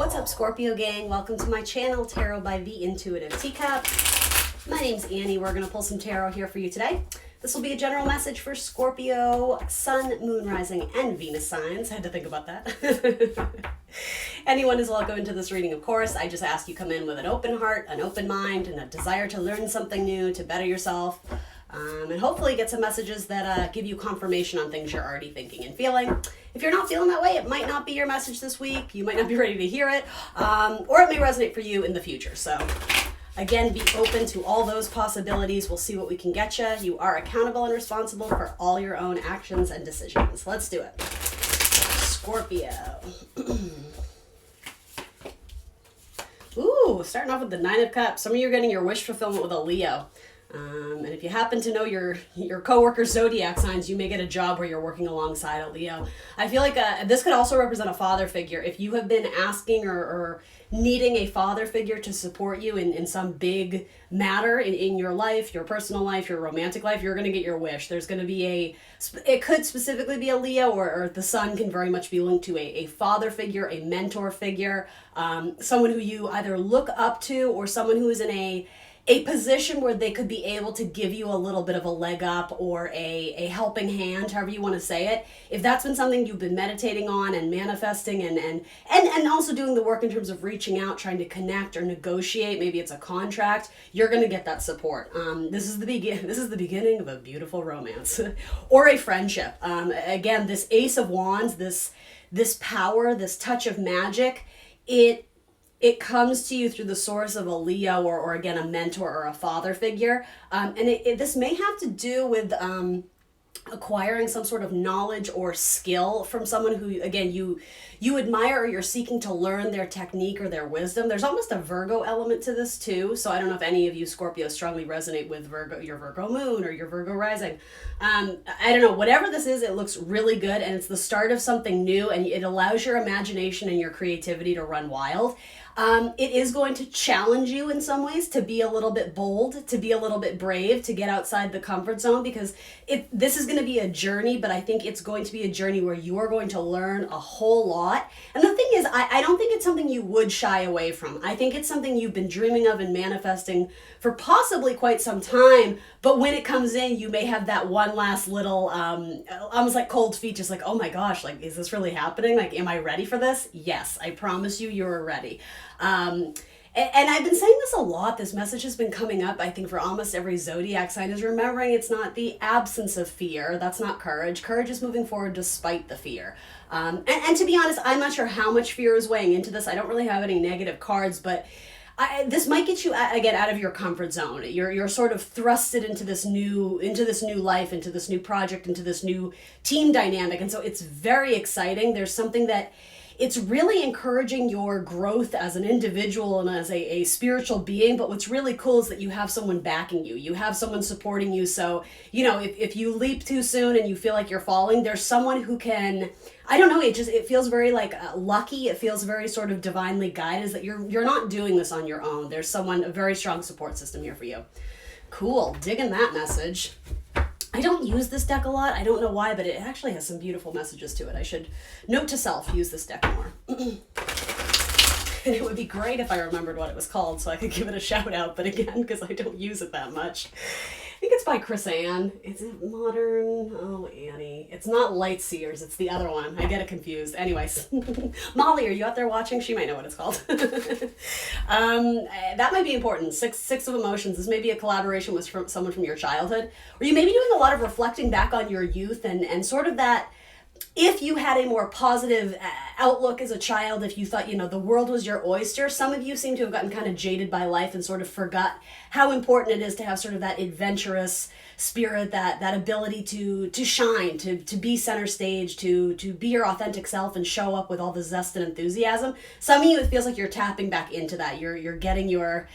What's up, Scorpio gang? Welcome to my channel, Tarot by the Intuitive Teacup. My name's Annie. We're going to pull some tarot here for you today. This will be a general message for Scorpio, Sun, Moon, Rising, and Venus signs. I had to think about that. Anyone is welcome into this reading, of course. I just ask you come in with an open heart, an open mind, and a desire to learn something new, to better yourself, and hopefully get some messages that give you confirmation on things you're already thinking and feeling. If you're not feeling that way, it might not be your message this week. You might not be ready to hear it, or it may resonate for you in the future. So again, be open to all those possibilities. We'll see what we can get you. You are accountable and responsible for all your own actions and decisions. Let's do it. Scorpio. Ooh, starting off with the Nine of Cups. Some of you are getting your wish fulfillment with a Leo. And if you happen to know your coworkers' zodiac signs, you may get a job where you're working alongside a Leo. I feel like this could also represent a father figure. If you have been asking or needing a father figure to support you in some big matter in your life, your personal life, your romantic life, you're going to get your wish. There's going to be it could specifically be a Leo, or the sun can very much be linked to a father figure, a mentor figure, someone who you either look up to or someone who is in a position where they could be able to give you a little bit of a leg up or a helping hand, however you want to say it. If that's been something you've been meditating on and manifesting and also doing the work in terms of reaching out, trying to connect or negotiate, maybe it's a contract, you're going to get that support. This is the beginning of a beautiful romance or a friendship. Again, this Ace of Wands, this power, this touch of magic, it comes to you through the source of a Leo or again, a mentor or a father figure. And this may have to do with acquiring some sort of knowledge or skill from someone who, again, you admire or you're seeking to learn their technique or their wisdom. There's almost a Virgo element to this too. So I don't know if any of you Scorpios strongly resonate with Virgo, your Virgo moon or your Virgo rising. I don't know, whatever this is, it looks really good and it's the start of something new and it allows your imagination and your creativity to run wild. It is going to challenge you in some ways to be a little bit bold, to be a little bit brave, to get outside the comfort zone, because this is going to be a journey, but I think it's going to be a journey where you are going to learn a whole lot. And the thing is, I don't think it's something you would shy away from. I think it's something you've been dreaming of and manifesting for possibly quite some time, but when it comes in, you may have that one last little, almost like cold feet, just like, oh my gosh, like, is this really happening? Like, am I ready for this? Yes, I promise you, you're ready. And I've been saying this a lot. This message has been coming up, I think, for almost every zodiac sign, is remembering it's not the absence of fear. That's not courage. Courage is moving forward despite the fear. And to be honest, I'm not sure how much fear is weighing into this. I don't really have any negative cards, but this might get you again out of your comfort zone. You're sort of thrusted into this new life, into this new project, into this new team dynamic, and so it's very exciting. There's something that it's really encouraging your growth as an individual and as a spiritual being. But what's really cool is that you have someone backing you. You have someone supporting you. So, you know, if you leap too soon and you feel like you're falling, there's someone who can, I don't know, it feels very like lucky. It feels very sort of divinely guided, that you're not doing this on your own. There's someone, a very strong support system here for you. Cool, digging that message. I don't use this deck a lot. I don't know why, but it actually has some beautiful messages to it. I should, note to self, use this deck more. And it would be great if I remembered what it was called so I could give it a shout out, but again, because I don't use it that much. I think it's by Chris Ann. Is it modern? Oh, Annie. It's not Lightseers. It's the other one. I get it confused. Anyways. Molly, are you out there watching? She might know what it's called. That might be important. Six of Emotions. This may be a collaboration with someone from your childhood. Or you may be doing a lot of reflecting back on your youth and sort of that, if you had a more positive outlook as a child, if you thought, you know, the world was your oyster, some of you seem to have gotten kind of jaded by life and sort of forgot how important it is to have sort of that adventurous spirit, that ability to shine, to be center stage, to be your authentic self and show up with all the zest and enthusiasm. Some of you, it feels like you're tapping back into that. You're getting your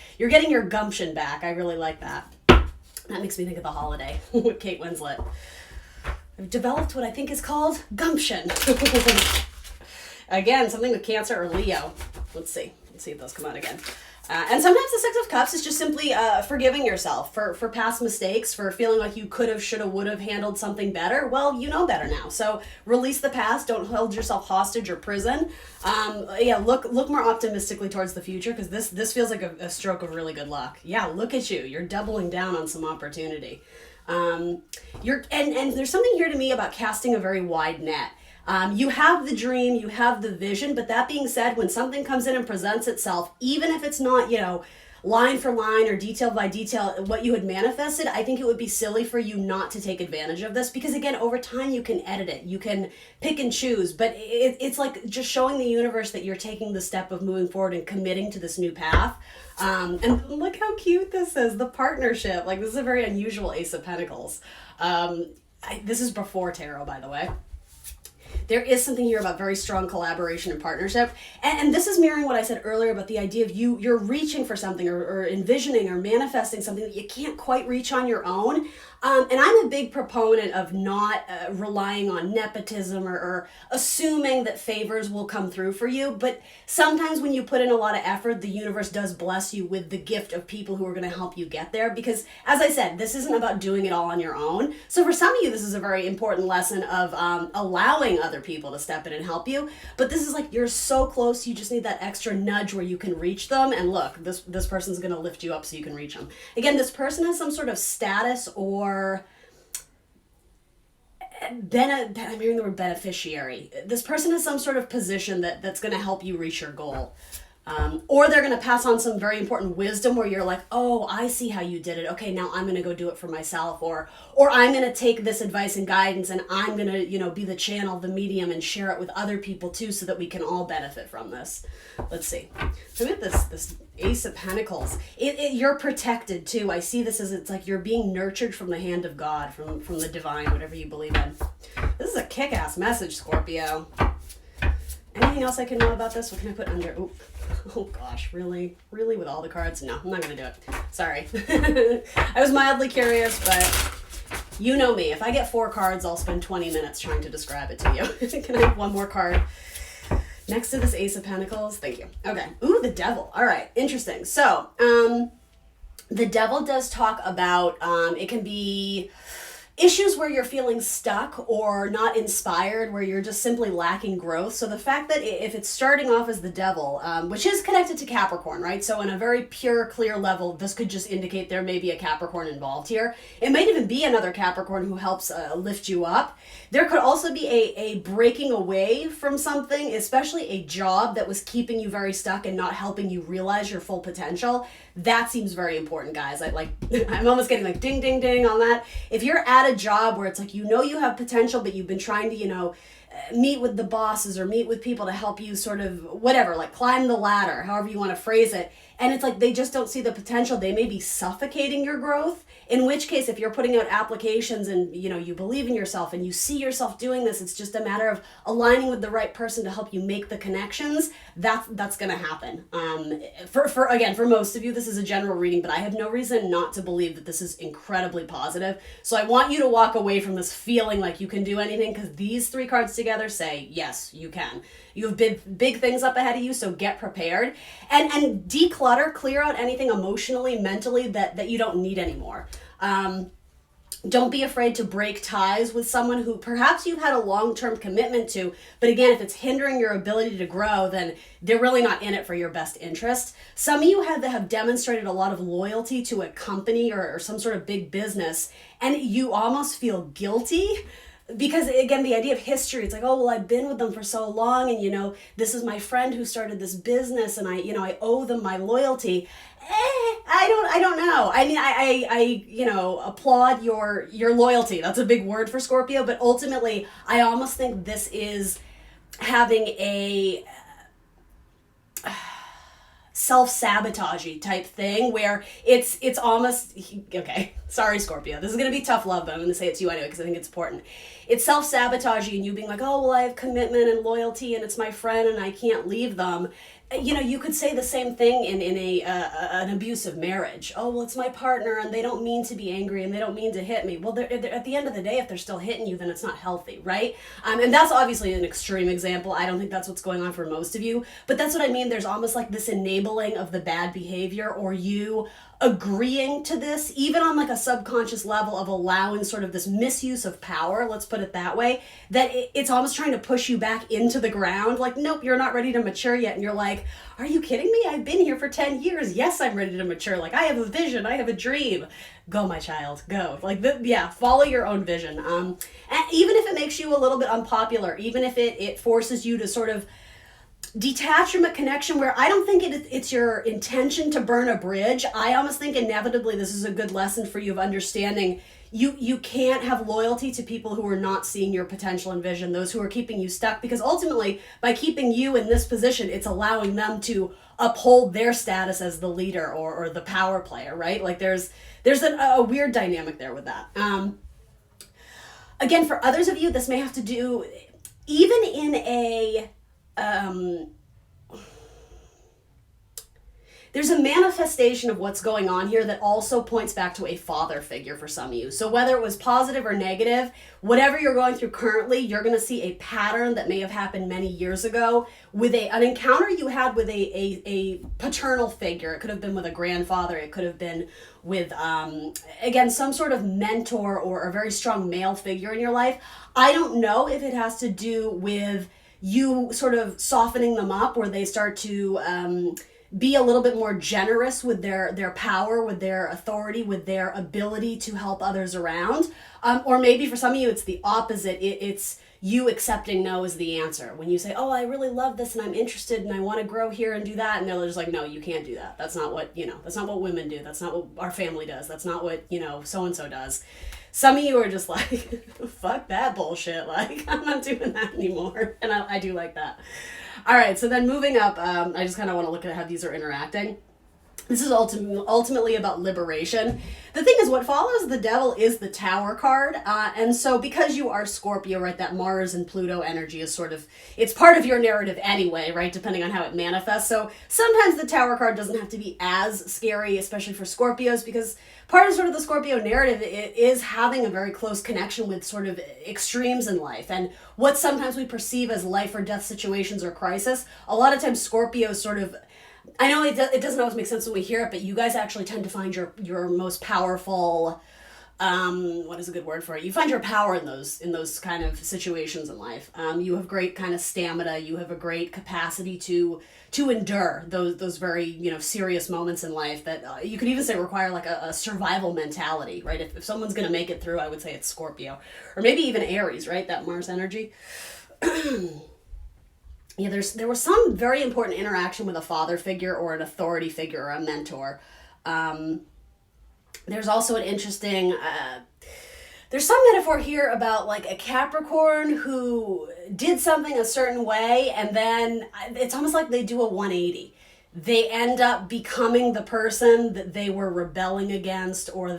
gumption back. I really like that. That makes me think of The Holiday with Kate Winslet. I've developed what I think is called gumption. Again, something with Cancer or Leo. Let's see if those come out again. And sometimes the Six of Cups is just simply forgiving yourself for past mistakes, for feeling like you could have, should have, would have handled something better. Well, you know better now. So release the past. Don't hold yourself hostage or prison. Look more optimistically towards the future, because this feels like a stroke of really good luck. Yeah, look at you. You're doubling down on some opportunity. And there's something here to me about casting a very wide net. You have the dream, you have the vision, but that being said, when something comes in and presents itself, even if it's not, line for line or detail by detail what you had manifested, I think it would be silly for you not to take advantage of this, because again, over time you can edit it, you can pick and choose, but it's like just showing the universe that you're taking the step of moving forward and committing to this new path. And look how cute this is, the partnership. Like, this is a very unusual Ace of Pentacles. This is before tarot, by the way. There is something here about very strong collaboration and partnership. And this is mirroring what I said earlier about the idea of you're reaching for something or envisioning or manifesting something that you can't quite reach on your own. And I'm a big proponent of not relying on nepotism or assuming that favors will come through for you. But sometimes when you put in a lot of effort, the universe does bless you with the gift of people who are going to help you get there. Because as I said, this isn't about doing it all on your own. So for some of you, this is a very important lesson of allowing other people to step in and help you. But this is like, you're so close, you just need that extra nudge where you can reach them. And look, this person's going to lift you up so you can reach them. Again, this person has some sort of status or I'm hearing the word beneficiary. This person has some sort of position that's going to help you reach your goal. Or they're going to pass on some very important wisdom where you're like, oh, I see how you did it. Okay, now I'm going to go do it for myself. Or I'm going to take this advice and guidance and I'm going to, be the channel, the medium, and share it with other people too, so that we can all benefit from this. Let's see. So we have this Ace of Pentacles. You're protected too. I see this as it's like you're being nurtured from the hand of God, from the divine, whatever you believe in. This is a kick-ass message, Scorpio. Anything else I can know about this? What can I put under? Ooh. Oh gosh, really? Really with all the cards? No, I'm not going to do it. Sorry. I was mildly curious, but you know me. If I get 4 cards, I'll spend 20 minutes trying to describe it to you. Can I have one more card? Next to this Ace of Pentacles. Thank you. Okay. Ooh, the Devil. All right. Interesting. So, the Devil does talk about, it can be issues where you're feeling stuck or not inspired, where you're just simply lacking growth. So the fact that if it's starting off as the Devil, which is connected to Capricorn, right? So in a very pure, clear level, this could just indicate there may be a Capricorn involved here. It might even be another Capricorn who helps lift you up. There could also be a breaking away from something, especially a job that was keeping you very stuck and not helping you realize your full potential. That seems very important, guys. I'm almost getting like ding, ding, ding on that. If you're at a job where it's like, you have potential, but you've been trying to, meet with the bosses or meet with people to help you sort of whatever, like climb the ladder, however you want to phrase it. And it's like they just don't see the potential. They may be suffocating your growth. In which case, if you're putting out applications and, you believe in yourself and you see yourself doing this, it's just a matter of aligning with the right person to help you make the connections. That's going to happen. For most of you, this is a general reading, but I have no reason not to believe that this is incredibly positive. So I want you to walk away from this feeling like you can do anything, because these 3 cards together say, yes, you can. You have big things up ahead of you, so get prepared. And declutter, clear out anything emotionally, mentally that you don't need anymore. Don't be afraid to break ties with someone who perhaps you've had a long-term commitment to, but again, if it's hindering your ability to grow, then they're really not in it for your best interest. Some of you have demonstrated a lot of loyalty to a company or some sort of big business, and you almost feel guilty. Because again, the idea of history, it's like, oh, well, I've been with them for so long, and this is my friend who started this business, and I owe them my loyalty. I don't know. I mean, I applaud your loyalty. That's a big word for Scorpio, but ultimately, I almost think this is having a self-sabotagey type thing where it's almost, okay, sorry Scorpio, this is going to be tough love, but I'm going to say it to you anyway because I think it's important. It's self-sabotagey and you being like, oh, well, I have commitment and loyalty and it's my friend and I can't leave them. you know, you could say the same thing in an abusive marriage. Oh, well, it's my partner and they don't mean to be angry and they don't mean to hit me. Well, they're, at the end of the day, if they're still hitting you, then it's not healthy, right? And that's obviously an extreme example. I don't think that's what's going on for most of you, but that's what I mean. There's almost like this enabling of the bad behavior, or you agreeing to this, even on like a subconscious level of allowing sort of this misuse of power, let's put it that way, that it's almost trying to push you back into the ground. Like, nope, you're not ready to mature yet. And you're like, are you kidding me? I've been here for 10 years. Yes, I'm ready to mature. Like, I have a vision. I have a dream. Go, my child, go. Like, yeah, follow your own vision. And even if it makes you a little bit unpopular, even if it forces you to sort of detach from a connection where I don't think it's your intention to burn a bridge. I almost think inevitably this is a good lesson for you of understanding you can't have loyalty to people who are not seeing your potential and vision, those who are keeping you stuck, because ultimately by keeping you in this position, it's allowing them to uphold their status as the leader or the power player, right? Like there's a weird dynamic there with that. Again, for others of you, this may have to do even in a there's a manifestation of what's going on here that also points back to a father figure for some of you. So whether it was positive or negative, whatever you're going through currently, you're going to see a pattern that may have happened many years ago with an encounter you had with a paternal figure. It could have been with a grandfather. It could have been with, again, some sort of mentor or a very strong male figure in your life. I don't know if it has to do with you sort of softening them up, where they start to be a little bit more generous with their power, with their authority, with their ability to help others around. Or maybe for some of you, it's the opposite. It's you accepting no as the answer. When you say, oh, I really love this and I'm interested and I want to grow here and do that. And they're just like, no, you can't do that. That's not what, that's not what women do. That's not what our family does. That's not what, so-and-so does. Some of you are just like, fuck that bullshit. Like, I'm not doing that anymore. And I do like that. All right, so then moving up, I just kind of want to look at how these are interacting. This is ultimately about liberation. The thing is, what follows the devil is the Tower card. And so because you are Scorpio, right, that Mars and Pluto energy is sort of, it's part of your narrative anyway, right, depending on how it manifests. So sometimes the Tower card doesn't have to be as scary, especially for Scorpios, because part of sort of the Scorpio narrative is having a very close connection with sort of extremes in life. And what sometimes we perceive as life or death situations or crisis, a lot of times Scorpios sort of, I know it doesn't always make sense when we hear it, but you guys actually tend to find your most powerful, what is a good word for it? You find your power in those kind of situations in life. You have great kind of stamina. You have a great capacity to endure those very, serious moments in life that you could even say require like a survival mentality, right? If someone's going to make it through, I would say it's Scorpio, or maybe even Aries, right? That Mars energy. Yeah, there was some very important interaction with a father figure or an authority figure or a mentor. There's also an interesting, there's some metaphor here about like a Capricorn who did something a certain way, and then it's almost like they do a 180. They end up becoming the person that they were rebelling against, or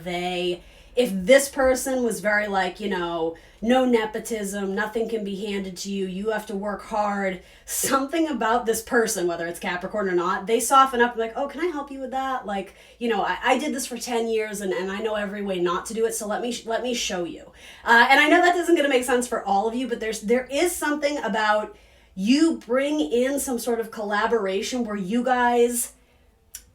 if this person was very like, no nepotism, nothing can be handed to you, you have to work hard, something about this person, whether it's Capricorn or not, they soften up like, oh, can I help you with that? Like, I did this for 10 years and I know every way not to do it, so let me show you. And I know that isn't going to make sense for all of you, but there is something about you bring in some sort of collaboration where you guys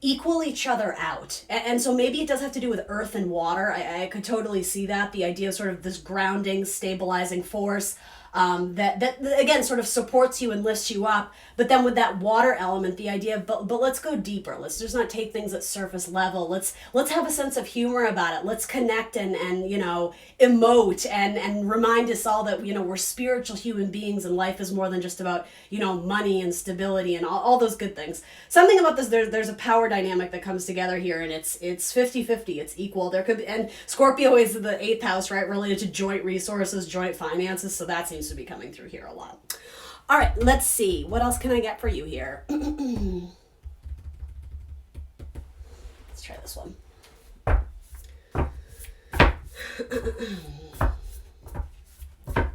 equal each other out. And so maybe it does have to do with earth and water. I could totally see that. The idea of sort of this grounding, stabilizing force that again sort of supports you and lifts you up. But then with that water element, the idea of, but let's go deeper. Let's just not take things at surface level. Let's have a sense of humor about it. Let's connect and emote and remind us all that, we're spiritual human beings and life is more than just about, money and stability and all those good things. Something about this, there's a power dynamic that comes together here, and it's 50-50. It's equal. There could be, and Scorpio is the 8th house, right? Related to joint resources, joint finances. So that seems to be coming through here a lot. All right, let's see. What else can I get for you here? Let's try this one.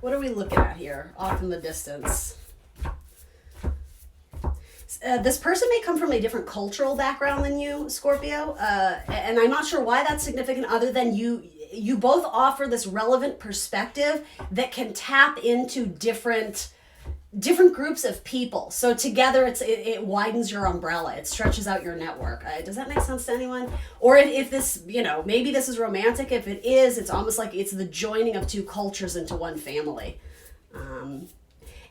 What are we looking at here off in the distance? This person may come from a different cultural background than you, Scorpio, and I'm not sure why that's significant other than you both offer this relevant perspective that can tap into different groups of people. So together it widens your umbrella. It stretches out your network. Does that make sense to anyone? Or if this, maybe this is romantic. If it is, it's almost like it's the joining of two cultures into one family.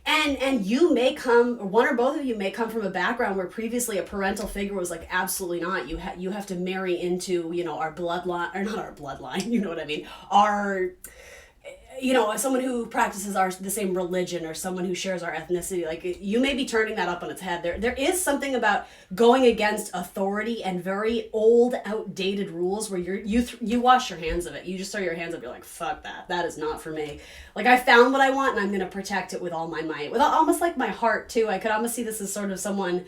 And you may come, or one or both of you may come from a background where previously a parental figure was like, absolutely not. You have to marry into, our bloodline, or not our bloodline, you know what I mean? Someone who practices the same religion or someone who shares our ethnicity, like you may be turning that up on its head. There is something about going against authority and very old, outdated rules where you wash your hands of it. You just throw your hands up. You're like, fuck that. That is not for me. Like I found what I want and I'm going to protect it with all my might. With almost like my heart too. I could almost see this as sort of someone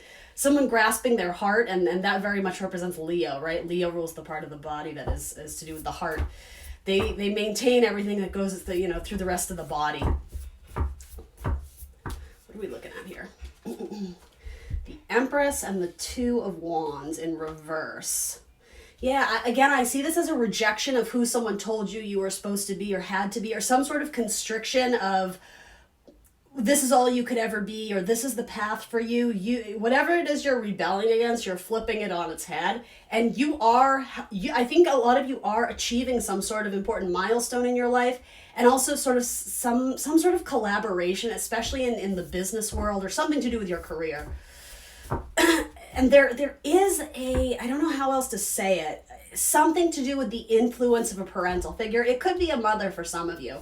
grasping their heart, and that very much represents Leo, right? Leo rules the part of the body that is to do with the heart. They maintain everything that goes through the rest of the body. What are we looking at here? The Empress and the Two of Wands in reverse. Yeah, again, I see this as a rejection of who someone told you were supposed to be or had to be, or some sort of constriction of this is all you could ever be, or this is the path for you. Whatever it is you're rebelling against, you're flipping it on its head. And I think a lot of you are achieving some sort of important milestone in your life, and also sort of some sort of collaboration, especially in the business world, or something to do with your career. And there is I don't know how else to say it, something to do with the influence of a parental figure. It could be a mother for some of you.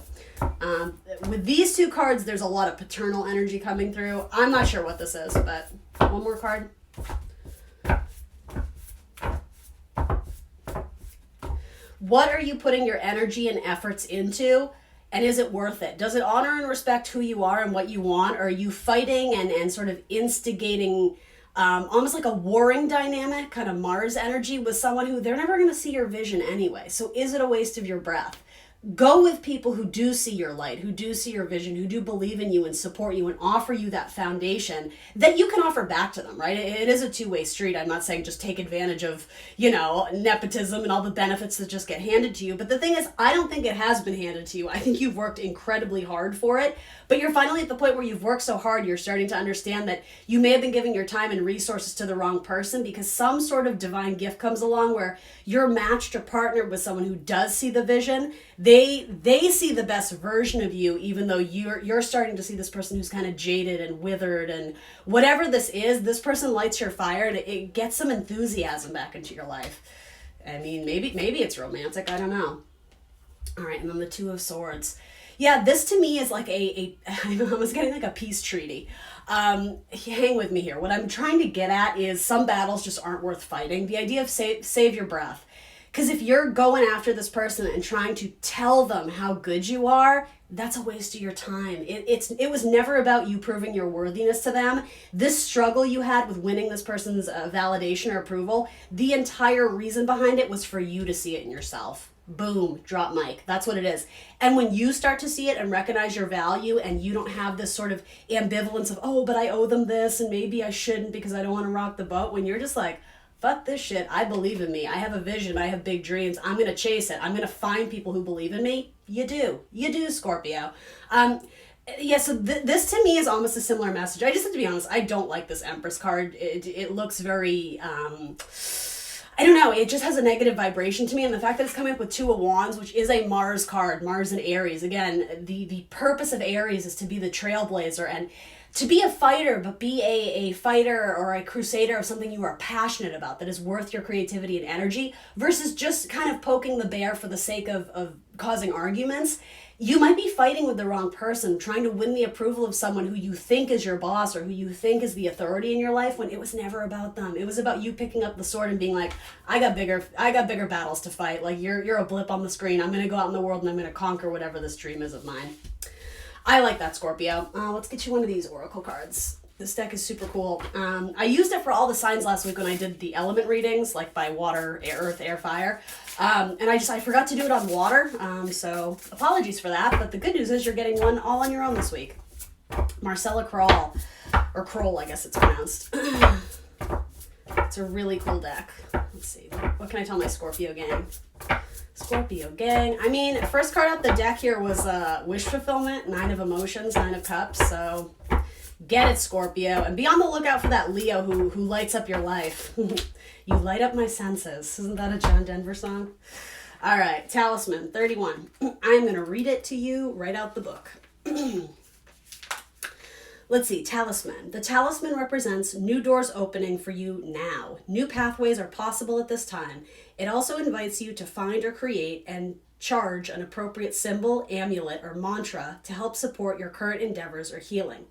With these two cards, there's a lot of paternal energy coming through. I'm not sure what this is, but one more card. What are you putting your energy and efforts into? And is it worth it? Does it honor and respect who you are and what you want? Or are you fighting and sort of instigating almost like a warring dynamic, kind of Mars energy, with someone who they're never going to see your vision anyway? So is it a waste of your breath? Go with people who do see your light, who do see your vision, who do believe in you and support you and offer you that foundation that you can offer back to them, right? It is a two-way street. I'm not saying just take advantage of, nepotism and all the benefits that just get handed to you. But the thing is, I don't think it has been handed to you. I think you've worked incredibly hard for it. But you're finally at the point where you've worked so hard, you're starting to understand that you may have been giving your time and resources to the wrong person, because some sort of divine gift comes along where you're matched or partnered with someone who does see the vision. They see the best version of you, even though you're starting to see this person who's kind of jaded and withered, and whatever this is, this person lights your fire and it gets some enthusiasm back into your life. I mean, maybe it's romantic. I don't know. All right, and then the Two of Swords. Yeah, this to me is like I'm almost getting like a peace treaty. Hang with me here. What I'm trying to get at is some battles just aren't worth fighting. The idea of save your breath. Because if you're going after this person and trying to tell them how good you are, that's a waste of your time. It was never about you proving your worthiness to them. This struggle you had with winning this person's validation or approval, the entire reason behind it was for you to see it in yourself. Boom, drop mic. That's what it is. And when you start to see it and recognize your value, and you don't have this sort of ambivalence of, oh, but I owe them this and maybe I shouldn't because I don't want to rock the boat, when you're just like, fuck this shit, I believe in me, I have a vision, I have big dreams, I'm going to chase it, I'm going to find people who believe in me. You do, Scorpio. So this to me is almost a similar message. I just have to be honest, I don't like this Empress card. It looks very, I don't know, it just has a negative vibration to me, and the fact that it's coming up with Two of Wands, which is a Mars card, Mars and Aries. Again, the purpose of Aries is to be the trailblazer and to be a fighter, but be a fighter or a crusader of something you are passionate about that is worth your creativity and energy, versus just kind of poking the bear for the sake of causing arguments. You might be fighting with the wrong person, trying to win the approval of someone who you think is your boss or who you think is the authority in your life, when it was never about them. It was about you picking up the sword and being like, I got bigger battles to fight. Like you're a blip on the screen. I'm going to go out in the world and I'm going to conquer whatever this dream is of mine. I like that, Scorpio. Let's get you one of these oracle cards. This deck is super cool. I used it for all the signs last week when I did the element readings, like by water, earth, air, fire. And I forgot to do it on water, so apologies for that. But the good news is you're getting one all on your own this week. Marcella Kroll. or Kroll, I guess it's pronounced. It's a really cool deck. Let's see. What can I tell my Scorpio gang? Scorpio gang. I mean, first card out the deck here was Wish Fulfillment, 9 of Emotions, 9 of Cups. So get it, Scorpio. And be on the lookout for that Leo who lights up your life. You light up my senses. Isn't that a John Denver song? All right, Talisman, 31. I'm going to read it to you right out the book. Let's see, Talisman. The talisman represents new doors opening for you now. New pathways are possible at this time. It also invites you to find or create and charge an appropriate symbol, amulet, or mantra to help support your current endeavors or healing.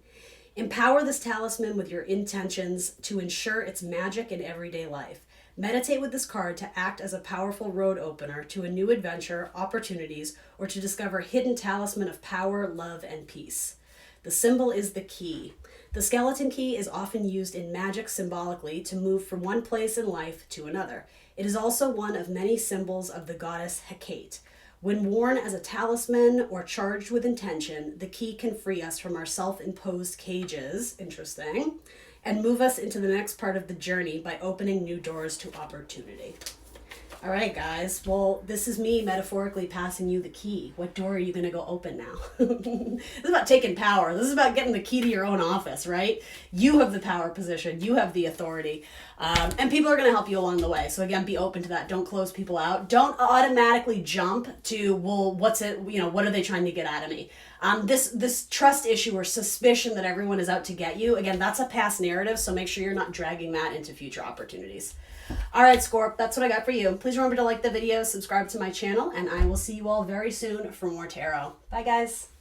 Empower this talisman with your intentions to ensure its magic in everyday life. Meditate with this card to act as a powerful road opener to a new adventure, opportunities, or to discover hidden talisman of power, love, and peace. The symbol is the key. The skeleton key is often used in magic symbolically to move from one place in life to another. It is also one of many symbols of the goddess Hecate. When worn as a talisman or charged with intention, the key can free us from our self-imposed cages, interesting, and move us into the next part of the journey by opening new doors to opportunity. All right, guys. Well, this is me metaphorically passing you the key. What door are you going to go open now? This is about taking power. This is about getting the key to your own office, right? You have the power position. You have the authority. And people are going to help you along the way. So again, be open to that. Don't close people out. Don't automatically jump to, well, what's it, what are they trying to get out of me? This trust issue or suspicion that everyone is out to get you, again, that's a past narrative. So make sure you're not dragging that into future opportunities. All right, Scorp, that's what I got for you. Please remember to like the video, subscribe to my channel, and I will see you all very soon for more tarot. Bye, guys.